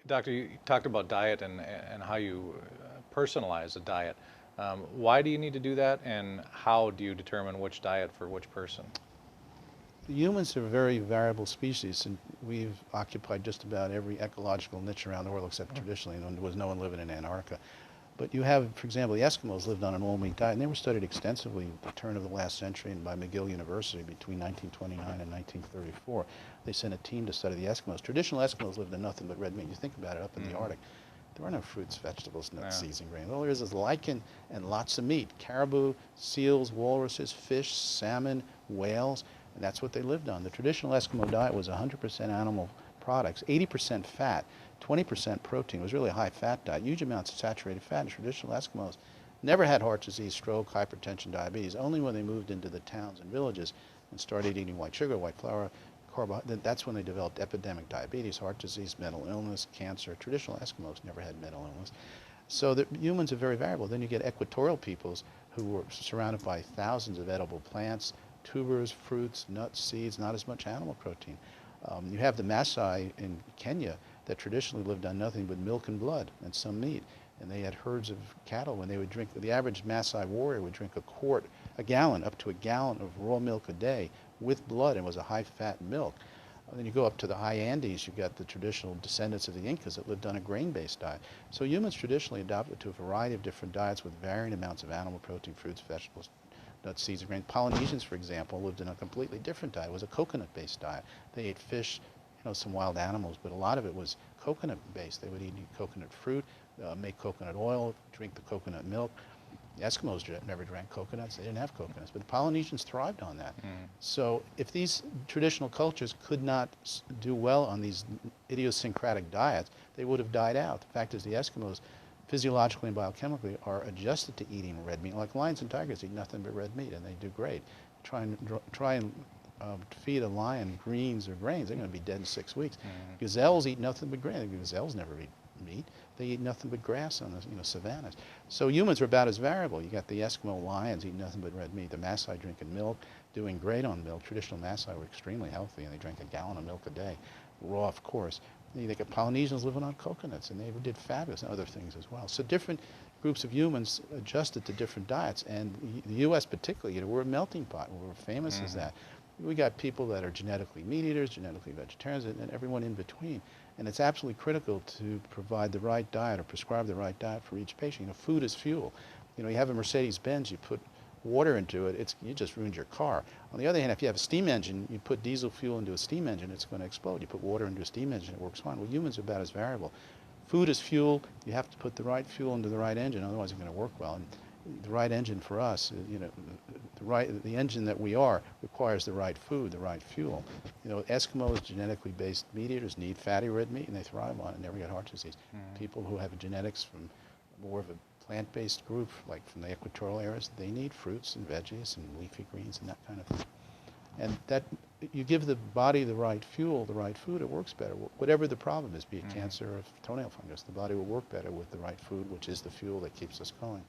Doctor, you talked about diet and how you personalize a diet. Why do you need to do that, and how do you determine which diet for which person? Humans are a very variable species, and we've occupied just about every ecological niche around the world except traditionally, and there was no one living in Antarctica. But you have, for example, the Eskimos lived on an all-meat diet, and they were studied extensively at the turn of the last century and by McGill University between 1929 and 1934. They sent a team to study the Eskimos. Traditional Eskimos lived on nothing but red meat. You think about it, up in the Arctic, there are no fruits, vegetables, nuts, seeds, and grains. All there is lichen and lots of meat. Caribou, seals, walruses, fish, salmon, whales, and that's what they lived on. The traditional Eskimo diet was 100% animal products, 80% fat, 20% protein. It was really a high-fat diet, huge amounts of saturated fat. And traditional Eskimos never had heart disease, stroke, hypertension, diabetes. Only when they moved into the towns and villages and started eating white sugar, white flour, carbohydrate, that's when they developed epidemic diabetes, heart disease, mental illness, cancer. Traditional Eskimos never had mental illness. So the humans are very variable. Then you get equatorial peoples who were surrounded by thousands of edible plants, tubers, fruits, nuts, seeds, not as much animal protein. You have the Maasai in Kenya that traditionally lived on nothing but milk and blood and some meat. And they had herds of cattle. When they would drink, the average Maasai warrior would drink a gallon, up to a gallon of raw milk a day with blood, and was a high-fat milk. Then you go up to the high Andes, you've got the traditional descendants of the Incas that lived on a grain-based diet. So humans traditionally adapted to a variety of different diets with varying amounts of animal protein, fruits, vegetables, nuts, seeds, and grains. Polynesians, for example, lived in a completely different diet. It was a coconut-based diet. They ate fish, some wild animals, but a lot of it was coconut-based. They would eat coconut fruit, make coconut oil, drink the coconut milk. The Eskimos never drank coconuts. They didn't have coconuts, but the Polynesians thrived on that. So if these traditional cultures could not do well on these idiosyncratic diets, they would have died out. The fact is the Eskimos, physiologically and biochemically, are adjusted to eating red meat. Like lions and tigers eat nothing but red meat, and they do great. Try and feed a lion greens or grains, they're going to be dead in 6 weeks. Gazelles eat nothing but grain. Gazelles never eat meat. They eat nothing but grass on the savannas. So humans are about as variable. You got the Eskimo lions eating nothing but red meat. The Maasai drinking milk, doing great on milk. Traditional Maasai were extremely healthy, and they drank a gallon of milk a day, raw, of course. You got Polynesians living on coconuts, and they did fabulous, and other things as well. So different groups of humans adjusted to different diets, and the U.S. particularly, we're a melting pot. We're famous as that. We got people that are genetically meat eaters, genetically vegetarians, and everyone in between. And it's absolutely critical to provide the right diet or prescribe the right diet for each patient. Food is fuel. You have a Mercedes-Benz, you put water into it, you just ruined your car. On the other hand, if you have a steam engine, you put diesel fuel into a steam engine, it's going to explode. You put water into a steam engine, it works fine. Well, humans are about as variable. Food is fuel. You have to put the right fuel into the right engine, otherwise it's going to work well. And the right engine for us, the engine that we are requires the right food, the right fuel. Eskimos, genetically based meat eaters, need fatty red meat, and they thrive on it and never get heart disease. People who have genetics from more of a plant-based group, like from the equatorial areas, they need fruits and veggies and leafy greens and that kind of thing. And that you give the body the right fuel, the right food, it works better. Whatever the problem is, be it cancer or toenail fungus, the body will work better with the right food, which is the fuel that keeps us going.